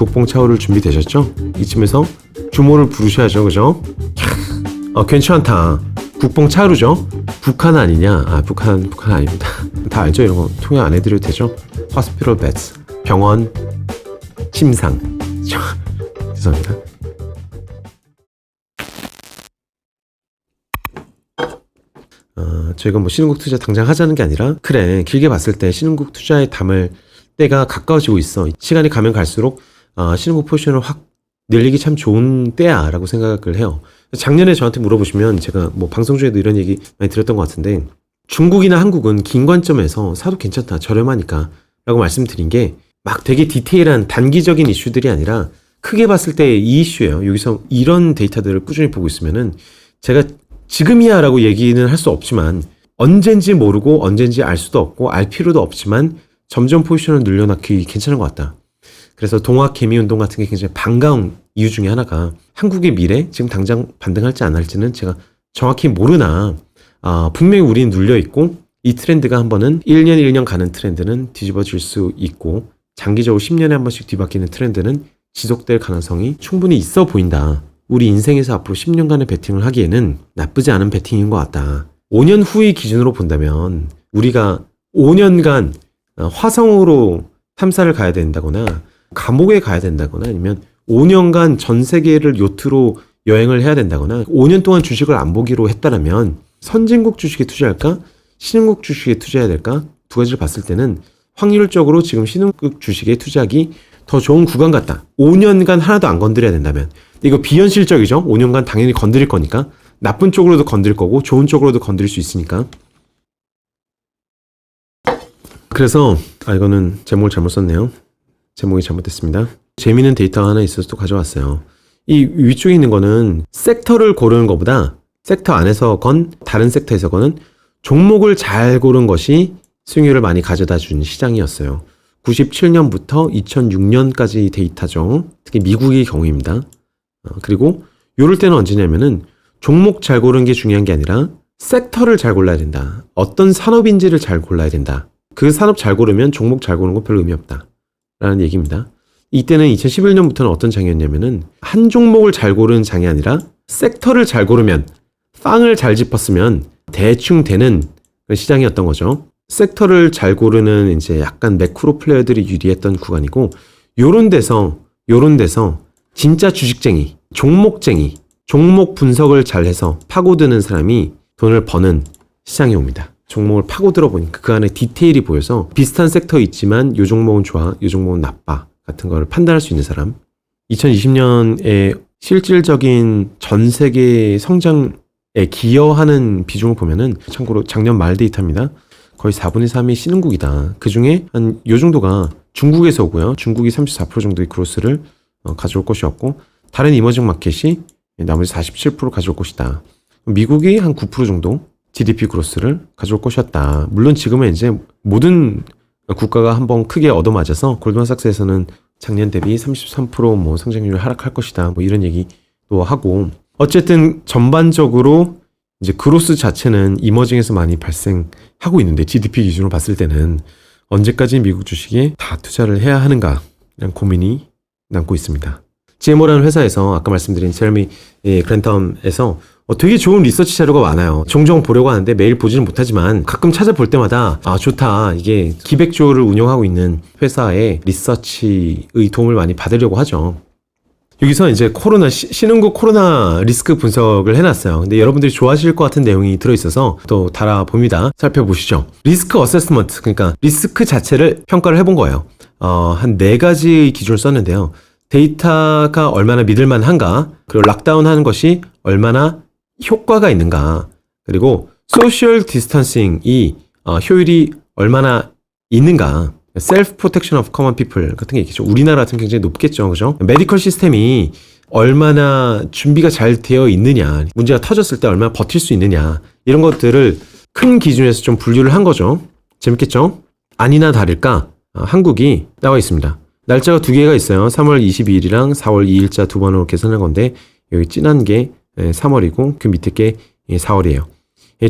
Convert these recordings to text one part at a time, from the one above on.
국뽕 차오를 준비되셨죠? 이쯤에서 주모를 부르셔야죠, 그죠? 괜찮다. 국뽕 차오르죠? 북한 아니냐? 북한 아닙니다. 다 알죠? 이런 거 통역 안 해드려도 되죠? Hospital beds, 병원 침상. 죄송합니다. 저희가 뭐 신흥국 투자 당장 하자는 게 아니라, 그래, 길게 봤을 때 신흥국 투자에 담을 때가 가까워지고 있어. 시간이 가면 갈수록 신흥국 포지션을 확 늘리기 참 좋은 때야 라고 생각을 해요. 작년에 저한테 물어보시면 제가 뭐 방송 중에도 이런 얘기 많이 들었던 것 같은데, 중국이나 한국은 긴 관점에서 사도 괜찮다, 저렴하니까 라고 말씀드린 게 막 되게 디테일한 단기적인 이슈들이 아니라 크게 봤을 때 이 이슈예요. 여기서 이런 데이터들을 꾸준히 보고 있으면은 제가 지금이야 라고 얘기는 할 수 없지만, 언젠지 모르고 언젠지 알 수도 없고 알 필요도 없지만 점점 포지션을 늘려놓기 괜찮은 것 같다. 그래서 동학개미운동 같은 게 굉장히 반가운 이유 중에 하나가, 한국의 미래 지금 당장 반등할지 안 할지는 제가 정확히 모르나 분명히 우리는 눌려있고, 이 트렌드가 한 번은 1년 가는 트렌드는 뒤집어질 수 있고, 장기적으로 10년에 한 번씩 뒤바뀌는 트렌드는 지속될 가능성이 충분히 있어 보인다. 우리 인생에서 앞으로 10년간의 베팅을 하기에는 나쁘지 않은 베팅인 것 같다. 5년 후의 기준으로 본다면 우리가 5년간 화성으로 탐사를 가야 된다거나 감옥에 가야 된다거나, 아니면 5년간 전 세계를 요트로 여행을 해야 된다거나, 5년 동안 주식을 안 보기로 했다면 선진국 주식에 투자할까? 신흥국 주식에 투자해야 될까? 두 가지를 봤을 때는 확률적으로 지금 신흥국 주식에 투자하기 더 좋은 구간 같다. 5년간 하나도 안 건드려야 된다면. 이거 비현실적이죠? 5년간 당연히 건드릴 거니까. 나쁜 쪽으로도 건드릴 거고 좋은 쪽으로도 건드릴 수 있으니까. 그래서 이거는 제목을 잘못 썼네요. 제목이 잘못됐습니다. 재미있는 데이터가 하나 있어서 또 가져왔어요. 이 위쪽에 있는 거는 섹터를 고르는 것보다, 섹터 안에서건 다른 섹터에서건 종목을 잘 고른 것이 수익률을 많이 가져다 준 시장이었어요. 97년부터 2006년까지 데이터죠. 특히 미국의 경우입니다. 그리고 요럴 때는 언제냐면은 종목 잘 고르는 게 중요한 게 아니라 섹터를 잘 골라야 된다. 어떤 산업인지를 잘 골라야 된다. 그 산업 잘 고르면 종목 잘 고르는 건 별로 의미 없다 라는 얘기입니다. 이때는 2011년부터는 어떤 장이었냐면은 한 종목을 잘 고르는 장이 아니라 섹터를 잘 고르면, 빵을 잘 짚었으면 대충 되는 그런 시장이었던 거죠. 섹터를 잘 고르는 이제 약간 매크로 플레이어들이 유리했던 구간이고, 요런 데서 진짜 주식쟁이, 종목쟁이, 종목 분석을 잘해서 파고드는 사람이 돈을 버는 시장이 옵니다. 종목을 파고들어 보니까 그 안에 디테일이 보여서 비슷한 섹터 있지만 요 종목은 좋아, 요 종목은 나빠 같은 걸 판단할 수 있는 사람. 2020년에 실질적인 전 세계 성장에 기여하는 비중을 보면은, 참고로 작년 말 데이터입니다. 거의 4분의 3이 신흥국이다. 그 중에 한 요 정도가 중국에서 오고요. 중국이 34% 정도의 그로스를 가져올 것이었고, 다른 이머징 마켓이 나머지 47% 가져올 것이다. 미국이 한 9% 정도 GDP 그로스를 가져올 것이었다. 물론 지금은 이제 모든 국가가 한번 크게 얻어맞아서 골드만삭스에서는 작년 대비 33% 뭐 성장률이 하락할 것이다. 뭐 이런 얘기도 하고, 어쨌든 전반적으로 이제 그로스 자체는 이머징에서 많이 발생하고 있는데, GDP 기준으로 봤을 때는 언제까지 미국 주식에 다 투자를 해야 하는가 라는 고민이 남고 있습니다. GMO라는 회사에서 아까 말씀드린 제레미 그랜텀에서 되게 좋은 리서치 자료가 많아요. 종종 보려고 하는데 매일 보지는 못하지만 가끔 찾아볼 때마다 좋다, 이게 기백조를 운영하고 있는 회사의 리서치의 도움을 많이 받으려고 하죠. 여기서 이제 신흥국 코로나 리스크 분석을 해놨어요. 근데 여러분들이 좋아하실 것 같은 내용이 들어있어서 또 달아봅니다. 살펴보시죠. 리스크 어세스먼트, 그러니까 리스크 자체를 평가를 해본 거예요. 한 4가지 기준을 썼는데요. 데이터가 얼마나 믿을만한가, 그리고 락다운 하는 것이 얼마나 효과가 있는가, 그리고 소셜 디스턴싱이 효율이 얼마나 있는가, 셀프 프로텍션 오브 커먼 피플 같은 게 있겠죠. 우리나라 같은 굉장히 높겠죠. 그죠? 메디컬 시스템이 얼마나 준비가 잘 되어 있느냐, 문제가 터졌을 때 얼마나 버틸 수 있느냐, 이런 것들을 큰 기준에서 좀 분류를 한 거죠. 재밌겠죠? 아니나 다를까 한국이 나와 있습니다. 날짜가 2개가 있어요. 3월 22일이랑 4월 2일자 두 번으로 계산한 건데, 여기 진한 게 3월이고 그 밑에 게 4월이에요.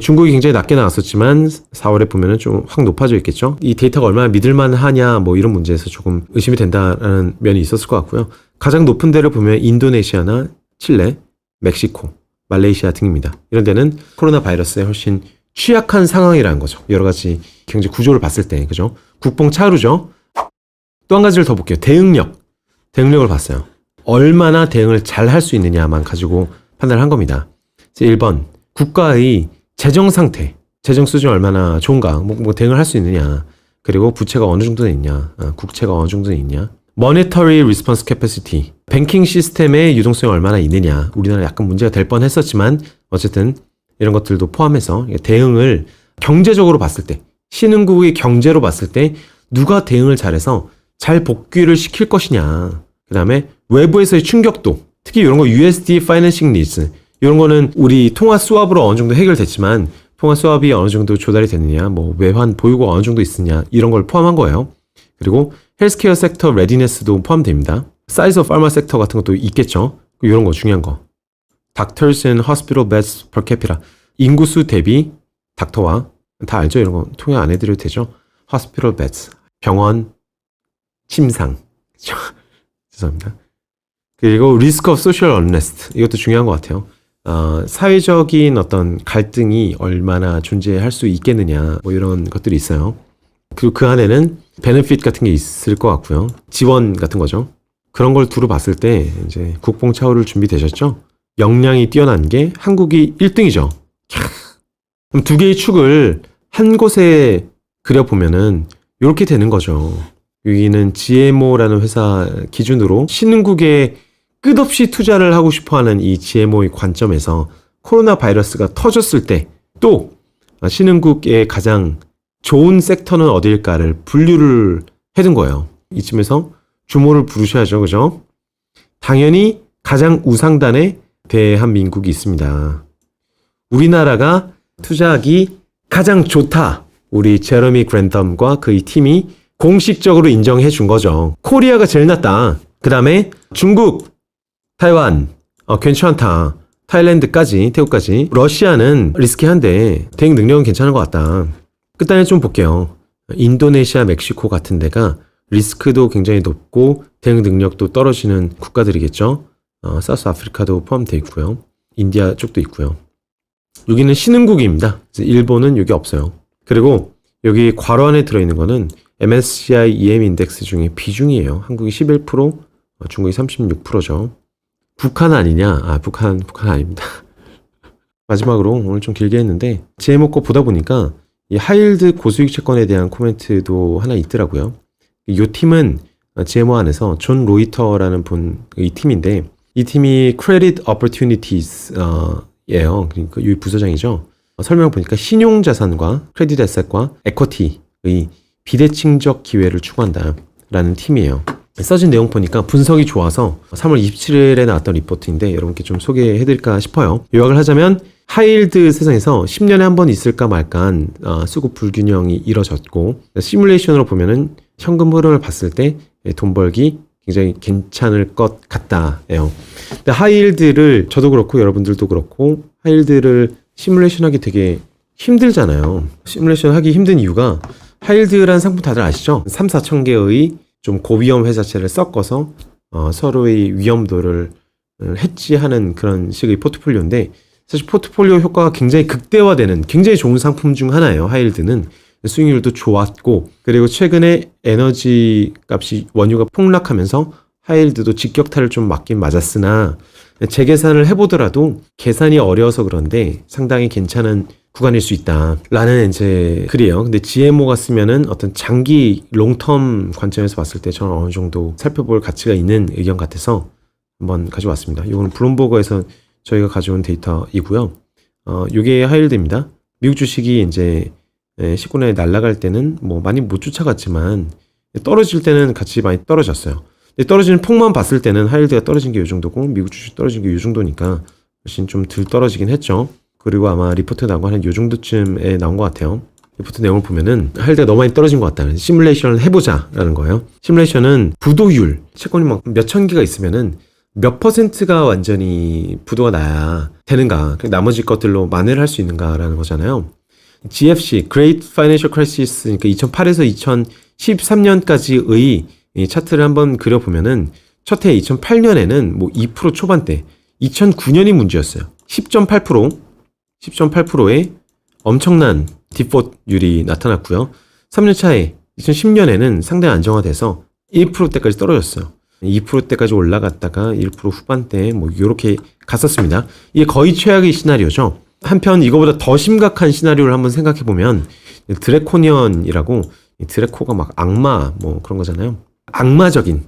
중국이 굉장히 낮게 나왔었지만 4월에 보면은 좀 확 높아져 있겠죠. 이 데이터가 얼마나 믿을만 하냐 뭐 이런 문제에서 조금 의심이 된다라는 면이 있었을 것 같고요. 가장 높은 데를 보면 인도네시아나 칠레, 멕시코, 말레이시아 등입니다. 이런 데는 코로나 바이러스에 훨씬 취약한 상황이라는 거죠. 여러 가지 경제 구조를 봤을 때, 그죠? 국뽕 차오르죠? 또 한 가지를 더 볼게요. 대응력을 봤어요. 얼마나 대응을 잘 할 수 있느냐만 가지고 판단을 한 겁니다. 1번, 국가의 재정 상태, 재정 수준이 얼마나 좋은가, 뭐 대응을 할 수 있느냐, 그리고 부채가 어느 정도 있냐, 국채가 어느 정도 있냐, Monetary Response Capacity, 뱅킹 시스템의 유동성이 얼마나 있느냐. 우리나라 약간 문제가 될 뻔했었지만 어쨌든 이런 것들도 포함해서 대응을 경제적으로 봤을 때, 신흥국의 경제로 봤을 때 누가 대응을 잘해서 잘 복귀를 시킬 것이냐. 그 다음에 외부에서의 충격도, 특히 이런 거 USD Financing Needs, 이런 거는 우리 통화 수합으로 어느 정도 해결됐지만 통화 수합이 어느 정도 조달이 됐느냐, 뭐 외환 보유고가 어느 정도 있느냐, 이런 걸 포함한 거예요. 그리고 헬스케어 섹터 레디네스도 포함됩니다. 사이즈 오브 파마 섹터 같은 것도 있겠죠. 이런 거 중요한 거. Doctors and Hospital Beds per capita. 인구수 대비 닥터와 다 알죠? 이런 거 통역 안 해드려도 되죠? Hospital Beds. 병원 침상. 죄송합니다. 그리고 Risk of Social Unrest. 이것도 중요한 것 같아요. 사회적인 어떤 갈등이 얼마나 존재할 수 있겠느냐, 뭐 이런 것들이 있어요. 그리고 그 안에는 베네핏 같은 게 있을 것 같고요. 지원 같은 거죠. 그런 걸 두루 봤을 때 이제 국뽕 차오를 준비되셨죠? 역량이 뛰어난 게 한국이 1등이죠. 그럼 두 개의 축을 한 곳에 그려보면은 이렇게 되는 거죠. 여기는 GMO라는 회사 기준으로 신흥국에 끝없이 투자를 하고 싶어하는 이 GMO의 관점에서 코로나 바이러스가 터졌을 때 또 신흥국의 가장 좋은 섹터는 어디일까를 분류를 해둔 거예요. 이쯤에서 주모를 부르셔야죠. 그죠? 당연히 가장 우상단에 대한민국이 있습니다. 우리나라가 투자하기 가장 좋다. 우리 제러미 그랜덤과 그의 팀이 공식적으로 인정해 준 거죠. 코리아가 제일 낫다. 그 다음에 중국, 타이완, 괜찮다. 타일랜드까지, 태국까지. 러시아는 리스키한데 대응 능력은 괜찮은 것 같다. 끝단에 좀 볼게요. 인도네시아, 멕시코 같은 데가 리스크도 굉장히 높고 대응 능력도 떨어지는 국가들이겠죠. 사우스 아프리카도 포함되어 있고요. 인디아 쪽도 있고요. 여기는 신흥국입니다. 일본은 여기 없어요. 그리고 여기 괄호 안에 들어있는 거는 MSCI EM 인덱스 중에 비중이에요. 한국이 11%, 중국이 36%죠. 북한 아니냐? 북한 아닙니다. 마지막으로 오늘 좀 길게 했는데 GMO 거 보다 보니까 이 하이힐드 고수익 채권에 대한 코멘트도 하나 있더라고요. 이 팀은 GMO 안에서 존 로이터라는 분의 팀인데 이 팀이 Credit Opportunities 예요. 그러니까 이 부서장이죠. 설명 보니까 신용자산과 크레딧 애셋과 에쿼티의 비대칭적 기회를 추구한다라는 팀이에요. 써진 내용 보니까 분석이 좋아서 3월 27일에 나왔던 리포트인데 여러분께 좀 소개해드릴까 싶어요. 요약을 하자면 하이힐드 세상에서 10년에 한 번 있을까 말까한 수급 불균형이 이뤄졌고 시뮬레이션으로 보면은 현금 흐름을 봤을 때 돈 벌기 굉장히 괜찮을 것 같다예요. 근데 하이힐드를 저도 그렇고 여러분들도 그렇고 하이힐드를 시뮬레이션 하기 되게 힘들잖아요. 시뮬레이션 하기 힘든 이유가 하이힐드라는 상품 다들 아시죠? 3, 4천 개의 좀 고위험 회사채를 섞어서 서로의 위험도를 해지하는 그런 식의 포트폴리오인데 사실 포트폴리오 효과가 굉장히 극대화되는 굉장히 좋은 상품 중 하나예요. 하이힐드는 수익률도 좋았고 그리고 최근에 에너지 값이 원유가 폭락하면서 하이힐드도 직격탄을 좀 맞긴 맞았으나 재계산을 해보더라도 계산이 어려워서 그런데 상당히 괜찮은 구간일 수 있다라는 이제 글이에요. 근데 GMO가 쓰면은 어떤 장기 롱텀 관점에서 봤을 때 저는 어느 정도 살펴볼 가치가 있는 의견 같아서 한번 가져왔습니다. 이거는 블룸버그에서 저희가 가져온 데이터이고요. 이게 하이힐드입니다. 미국 주식이 이제 시권에 날아갈 때는 뭐 많이 못 쫓아갔지만 떨어질 때는 같이 많이 떨어졌어요. 근데 떨어지는 폭만 봤을 때는 하이힐드가 떨어진 게 이 정도고 미국 주식 떨어진 게 이 정도니까 훨씬 좀 덜 떨어지긴 했죠. 그리고 아마 리포트 나온 거 한 요 정도쯤에 나온 것 같아요. 리포트 내용을 보면은 하이힐드가 너무 많이 떨어진 것 같다. 시뮬레이션을 해보자라는 거예요. 시뮬레이션은 부도율, 채권이 막 몇천 개가 있으면은 몇 퍼센트가 완전히 부도가 나야 되는가, 나머지 것들로 만회를 할 수 있는가라는 거잖아요. GFC, Great Financial Crisis, 그러니까 2008에서 2013년까지의 이 차트를 한번 그려보면은 첫 해 2008년에는 뭐 2% 초반대, 2009년이 문제였어요. 10.8%의 엄청난 디폴트율이 나타났고요. 3년 차에 2010년에는 상당히 안정화돼서 1%대까지 떨어졌어요. 2%대까지 올라갔다가 1% 후반대 뭐 이렇게 갔었습니다. 이게 거의 최악의 시나리오죠. 한편 이거보다 더 심각한 시나리오를 한번 생각해 보면 드래코니언이라고, 드래코가 막 악마 뭐 그런 거잖아요. 악마적인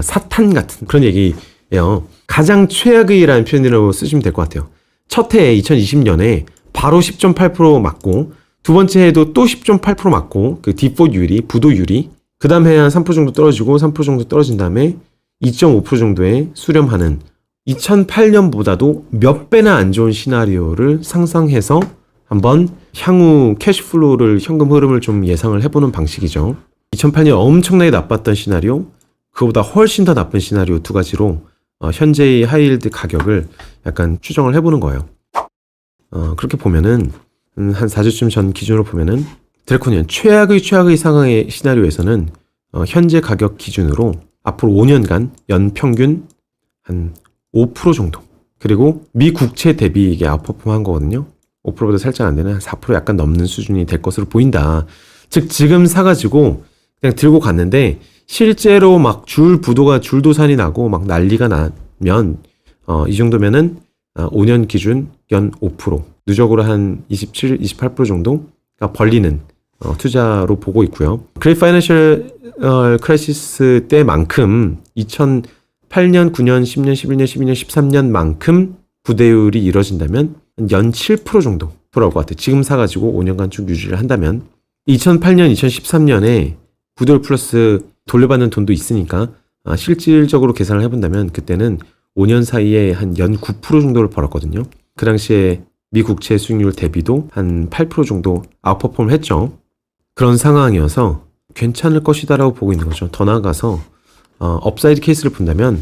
사탄 같은 그런 얘기예요. 가장 최악의라는 표현으로 쓰시면 될 것 같아요. 첫 해 2020년에 바로 10.8% 맞고 두 번째 해도 또 10.8% 맞고 그 디폴트율이, 부도율이 그 다음 해에 한 3% 정도 떨어지고 3% 정도 떨어진 다음에 2.5% 정도에 수렴하는 2008년보다도 몇 배나 안 좋은 시나리오를 상상해서 한번 향후 캐시플로우를, 현금 흐름을 좀 예상을 해보는 방식이죠. 2008년 엄청나게 나빴던 시나리오, 그거보다 훨씬 더 나쁜 시나리오 두 가지로 현재의 하이힐드 가격을 약간 추정을 해보는 거예요. 그렇게 보면은 한 4주쯤 전 기준으로 보면은 드래코니언 최악의 상황의 시나리오에서는 현재 가격 기준으로 앞으로 5년간 연평균 한 5% 정도, 그리고 미 국채 대비 이게 아웃퍼폼한 거거든요. 5%보다 살짝 안 되는 한 4% 약간 넘는 수준이 될 것으로 보인다. 즉 지금 사가지고 그냥 들고 갔는데 실제로 막 줄도산이 나고 막 난리가 나면 이 정도면은 5년 기준 연 5%, 누적으로 한 27, 28% 정도가 벌리는 투자로 보고 있고요. 그레이트 파이낸셜 크라이시스 때만큼 2008년, 9년, 10년, 11년, 12년, 13년만큼 부대율이 이뤄진다면 연 7% 정도 돌아올 것 같아요. 지금 사가지고 5년간 쭉 유지를 한다면 2008년, 2013년에 부대율 플러스 돌려받는 돈도 있으니까 실질적으로 계산을 해본다면 그때는 5년 사이에 한 연 9% 정도를 벌었거든요. 그 당시에 미 국채 수익률 대비도 한 8% 정도 아웃퍼폼을 했죠. 그런 상황이어서 괜찮을 것이다라고 보고 있는 거죠. 더 나아가서 업사이드 케이스를 본다면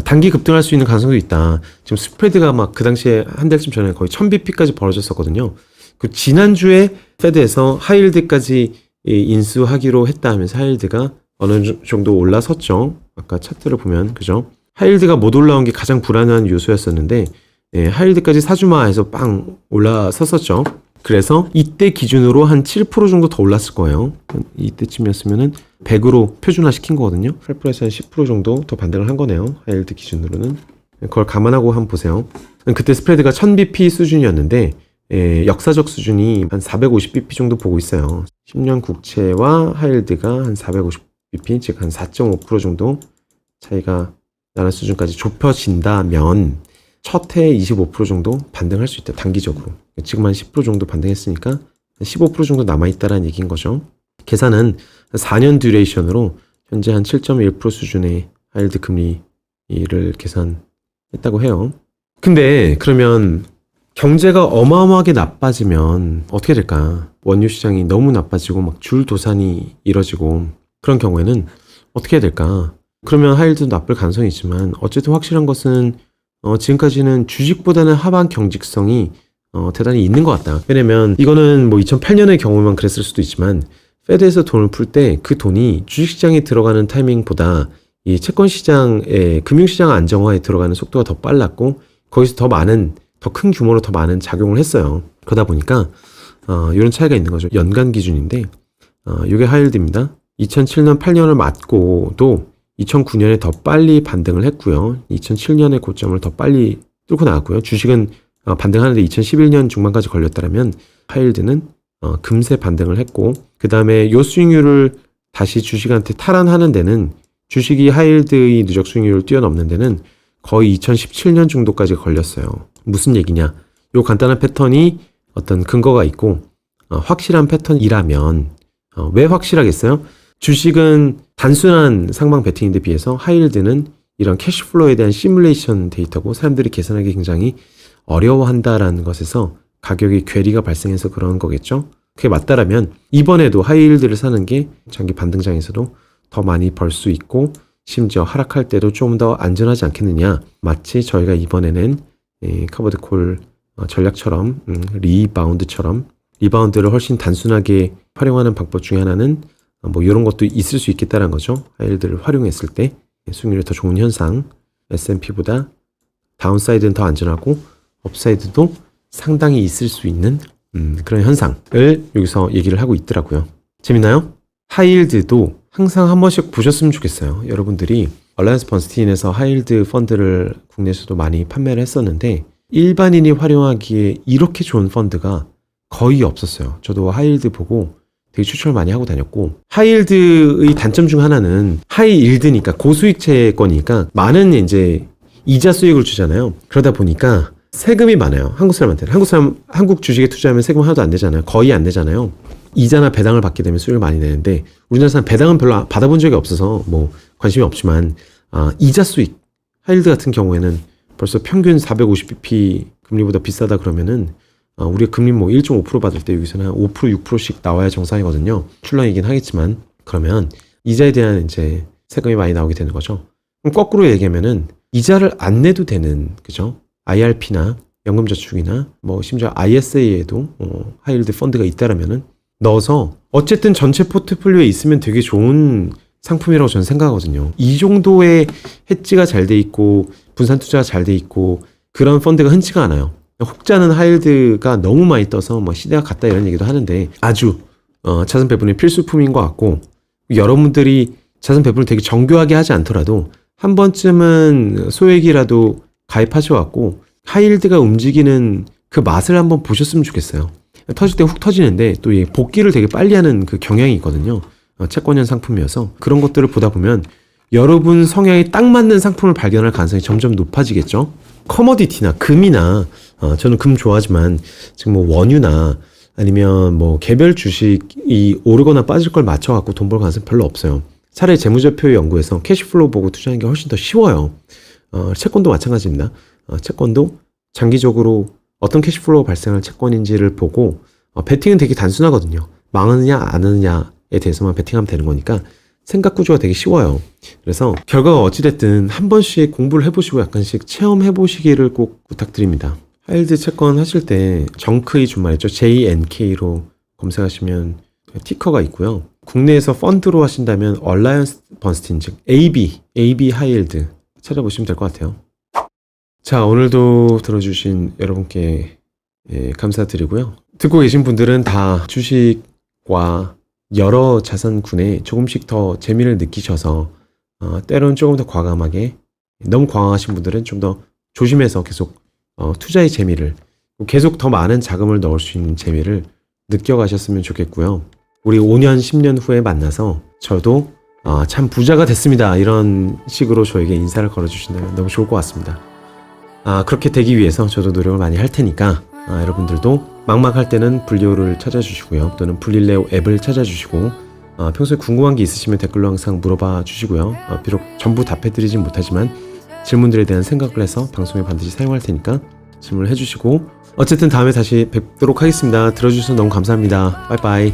단기 급등할 수 있는 가능성도 있다. 지금 스프레드가 막 그 당시에 한 달쯤 전에 거의 1000bp까지 벌어졌었거든요. 그 지난주에 페드에서 하이힐드까지 인수하기로 했다 하면서 하이힐드가 어느 정도 올라섰죠. 아까 차트를 보면 그죠? 하이힐드가 못 올라온 게 가장 불안한 요소였었는데 하이힐드까지 사주마해서 빵 올라섰었죠. 그래서 이때 기준으로 한 7% 정도 더 올랐을 거예요. 이때쯤이었으면은 100으로 표준화 시킨 거거든요. 팔프라이스 한 10% 정도 더 반등을 한 거네요. 하이힐드 기준으로는. 그걸 감안하고 한번 보세요. 그때 스프레드가 1000bp 수준이었는데 역사적 수준이 한 450bp 정도 보고 있어요. 10년 국채와 하이힐드가 한 450bp, 즉 한 4.5% 정도 차이가 나는 수준까지 좁혀진다면 첫 해에 25% 정도 반등할 수 있다. 단기적으로. 지금 한 10% 정도 반등했으니까 한 15% 정도 남아있다라는 얘기인 거죠. 계산은 4년 듀레이션으로 현재 한 7.1% 수준의 하이힐드 금리를 계산했다고 해요. 근데 그러면 경제가 어마어마하게 나빠지면 어떻게 될까? 원유 시장이 너무 나빠지고 막 줄도산이 이뤄지고 그런 경우에는 어떻게 해야 될까? 그러면 하이힐드도 나쁠 가능성이 있지만 어쨌든 확실한 것은 지금까지는 주식보다는 하방 경직성이 대단히 있는 것 같다. 왜냐면 이거는 뭐 2008년의 경우만 그랬을 수도 있지만 페드에서 돈을 풀 때 그 돈이 주식시장에 들어가는 타이밍보다 이 채권시장의 금융시장 안정화에 들어가는 속도가 더 빨랐고 거기서 더 큰 규모로 더 많은 작용을 했어요. 그러다 보니까 이런 차이가 있는 거죠. 연간 기준인데 이게 하이힐드입니다. 2007년 8년을 맞고도 2009년에 더 빨리 반등을 했고요. 2007년의 고점을 더 빨리 뚫고 나왔고요. 주식은 반등하는데 2011년 중반까지 걸렸다면 하이힐드는 금세 반등을 했고 그 다음에 요 수익률을 다시 주식한테 탈환하는 데는 주식이 하이힐드의 누적 수익률을 뛰어넘는 데는 거의 2017년 정도까지 걸렸어요. 무슨 얘기냐? 요 간단한 패턴이 어떤 근거가 있고 확실한 패턴이라면 왜 확실하겠어요? 주식은 단순한 상방 베팅인데 비해서 하이힐드는 이런 캐시플로우에 대한 시뮬레이션 데이터고 사람들이 계산하기 굉장히 어려워한다라는 것에서 가격의 괴리가 발생해서 그런 거겠죠. 그게 맞다라면 이번에도 하이힐드를 사는 게 장기 반등장에서도 더 많이 벌 수 있고 심지어 하락할 때도 좀 더 안전하지 않겠느냐. 마치 저희가 이번에는 카버드 콜 전략처럼 리바운드처럼 리바운드를 훨씬 단순하게 활용하는 방법 중에 하나는 뭐 이런 것도 있을 수 있겠다는 거죠. 하이힐드를 활용했을 때 수익률이 더 좋은 현상. S&P보다 다운사이드는 더 안전하고 업사이드도 상당히 있을 수 있는 그런 현상을 여기서 얘기를 하고 있더라고요. 재밌나요? 하이힐드도 항상 한 번씩 보셨으면 좋겠어요. 여러분들이 얼라이언스 번스틴에서 하이힐드 펀드를 국내에서도 많이 판매를 했었는데 일반인이 활용하기에 이렇게 좋은 펀드가 거의 없었어요. 저도 하이힐드 보고 되게 추천을 많이 하고 다녔고, 하이힐드의 단점 중 하나는 하이힐드니까 고수익 채권이니까 많은 이제 이자 수익을 주잖아요. 그러다 보니까 세금이 많아요. 한국 사람한테는. 한국 주식에 투자하면 세금 하나도 안 내잖아요. 거의 안 내잖아요. 이자나 배당을 받게 되면 수익을 많이 내는데 우리나라 사람 배당은 별로 받아본 적이 없어서 뭐 관심이 없지만 이자 수익 하이힐드 같은 경우에는 벌써 평균 450bp 금리보다 비싸다 그러면은 우리가 금리 뭐 1.5% 받을 때 여기서는 한 5% 6%씩 나와야 정상이거든요. 출렁이긴 하겠지만 그러면 이자에 대한 이제 세금이 많이 나오게 되는 거죠. 그럼 거꾸로 얘기하면은 이자를 안 내도 되는, 그죠? IRP나 연금저축이나 뭐 심지어 ISA에도 하이힐드 펀드가 있다라면은 넣어서 어쨌든 전체 포트폴리오에 있으면 되게 좋은 상품이라고 저는 생각하거든요. 이 정도의 해지가 잘 돼 있고 분산 투자가 잘 돼 있고 그런 펀드가 흔치가 않아요. 혹자는 하이힐드가 너무 많이 떠서 뭐 시대가 갔다 이런 얘기도 하는데 아주 자산 배분의 필수품인 것 같고, 여러분들이 자산 배분을 되게 정교하게 하지 않더라도 한 번쯤은 소액이라도 가입하셔갖고 하이힐드가 움직이는 그 맛을 한번 보셨으면 좋겠어요. 터질 때 훅 터지는데 또 이 복귀를 되게 빨리 하는 그 경향이 있거든요. 채권형 상품이어서 그런 것들을 보다 보면 여러분 성향에 딱 맞는 상품을 발견할 가능성이 점점 높아지겠죠. 커머디티나 금이나 저는 금 좋아하지만 지금 뭐 원유나 아니면 뭐 개별 주식이 오르거나 빠질 걸 맞춰갖고 돈 벌 가능성이 별로 없어요. 차라리 재무제표 연구에서 캐시플로우 보고 투자하는 게 훨씬 더 쉬워요. 채권도 마찬가지입니다. 채권도 장기적으로 어떤 캐시플로우 발생할 채권인지를 보고 베팅은 되게 단순하거든요. 망하느냐 안 하느냐에 대해서만 베팅하면 되는 거니까 생각 구조가 되게 쉬워요. 그래서 결과가 어찌됐든 한 번씩 공부를 해보시고 약간씩 체험해보시기를 꼭 부탁드립니다. 하이힐드 채권 하실 때 정크의 준말이죠. JNK로 검색하시면 티커가 있고요. 국내에서 펀드로 하신다면 얼라이언스 번스틴, 즉 AB 하이힐드 찾아보시면 될 것 같아요. 자, 오늘도 들어주신 여러분께 감사드리고요. 듣고 계신 분들은 다 주식과 여러 자산군에 조금씩 더 재미를 느끼셔서 때로는 조금 더 과감하게, 너무 과감하신 분들은 좀 더 조심해서 계속 투자의 재미를, 계속 더 많은 자금을 넣을 수 있는 재미를 느껴가셨으면 좋겠고요. 우리 5년 10년 후에 만나서 저도 참 부자가 됐습니다 이런 식으로 저에게 인사를 걸어주신다면 너무 좋을 것 같습니다. 그렇게 되기 위해서 저도 노력을 많이 할 테니까 여러분들도 막막할 때는 분리오를 찾아주시고요. 또는 분릴레오 앱을 찾아주시고 평소에 궁금한 게 있으시면 댓글로 항상 물어봐 주시고요. 비록 전부 답해드리진 못하지만 질문들에 대한 생각을 해서 방송에 반드시 사용할 테니까 질문을 해주시고, 어쨌든 다음에 다시 뵙도록 하겠습니다. 들어주셔서 너무 감사합니다. 빠이빠이.